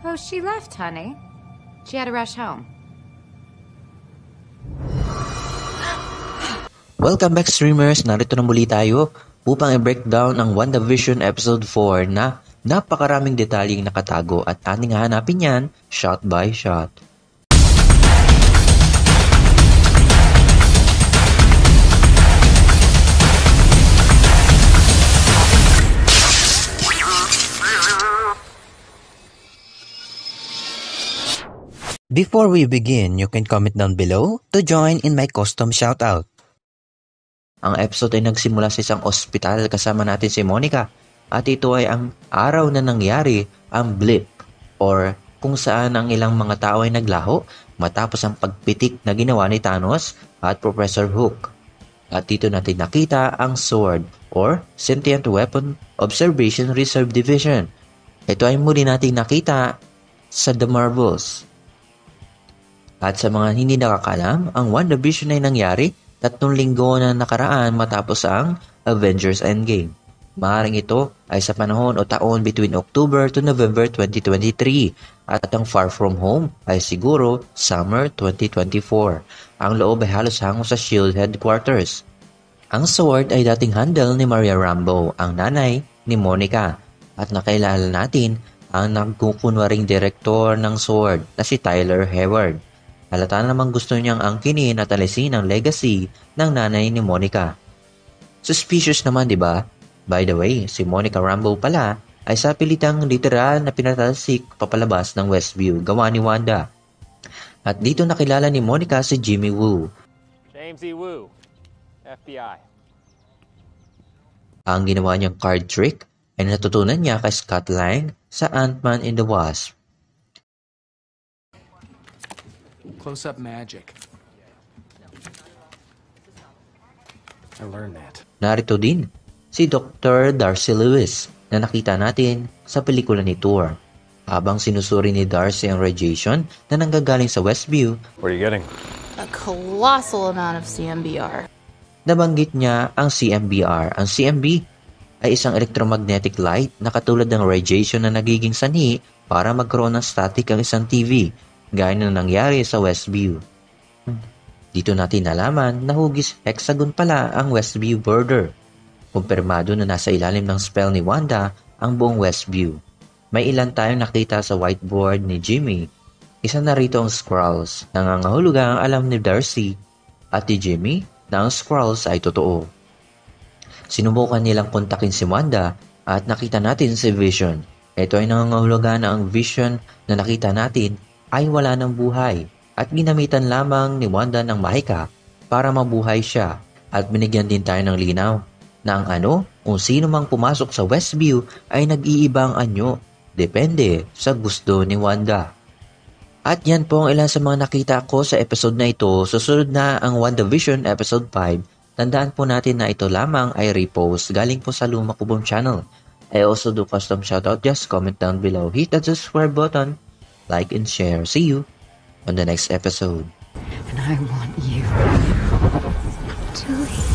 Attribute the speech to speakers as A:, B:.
A: Oh, she left, honey. She had to rush home.
B: Welcome back, streamers! Narito na muli tayo upang i-breakdown ang WandaVision Episode 4 na napakaraming detalyeng nakatago at ating hahanapin yan shot by shot. Before we begin, you can comment down below to join in my custom shoutout. Ang episode ay nagsimula sa isang ospital kasama natin si Monica at ito ay ang araw na nangyari ang blip or kung saan ang ilang mga tao ay naglaho matapos ang pagpitik na ginawa ni Thanos at Professor Hook. At dito natin nakita ang SWORD or Sentient Weapon Observation Reserve Division. Ito ay muli natin nakita sa The Marvels. At sa mga hindi nakakalam, ang WandaVision ay nangyari 3 linggo na nakaraan matapos ang Avengers Endgame. Maaaring ito ay sa panahon o taon between October to November 2023 at ang Far From Home ay siguro Summer 2024. Ang loob ay halos hango sa SHIELD headquarters. Ang SWORD ay dating handle ni Maria Rambeau, ang nanay ni Monica. At nakilala natin ang nagkukunwaring direktor ng SWORD na si Tyler Hayward. Halata namang gusto niyang angkinin at alisin ang legacy ng nanay ni Monica. Suspicious naman, di ba? By the way, si Monica Rambeau pala ay sa pilitang literal na pinatalsik papalabas ng Westview, gawa ni Wanda. At dito nakilala ni Monica si Jimmy Woo.
C: James E. Woo, FBI.
B: Ang ginawa niyang card trick ay natutunan niya kay Scott Lang sa Ant-Man and the Wasp.
D: Close-up magic. I learned that.
B: Narito din si Dr. Darcy Lewis na nakita natin sa pelikula ni Thor. Habang sinusuri ni Darcy ang radiation na nanggagaling sa Westview,
C: What are you getting?
E: A colossal amount of CMBR.
B: nabanggit niya ang CMBR. Ang CMB ay isang electromagnetic light na katulad ng radiation na nagiging sanhi para magkaroon ng static ang isang TV, gaya na nangyari sa Westview. Dito natin nalaman na hugis hexagon pala ang Westview border. Kumpirmado na nasa ilalim ng spell ni Wanda ang buong Westview. May ilan tayong nakita sa whiteboard ni Jimmy. Isa na rito ang Skrulls. Nangangahulugan ang alam ni Darcy at ni Jimmy na ang Skrulls ay totoo. Sinubukan nilang kontakin si Wanda at nakita natin si Vision. Ito ay nangangahulugan na ang Vision na nakita natin ay wala ng buhay at ginamitan lamang ni Wanda ng mahika para mabuhay siya at binigyan din tayo ng linaw na ang kung sino mang pumasok sa Westview ay nag-iibang anyo, depende sa gusto ni Wanda. At yan po ang ilan sa mga nakita ko sa episode na ito. Susunod na ang WandaVision episode 5. Tandaan po natin na ito lamang ay repost galing po sa Luma Kubong channel. I also do custom shoutout, just comment down below, hit the subscribe button, like and share. See you on the next episode.
A: And I want you to leave.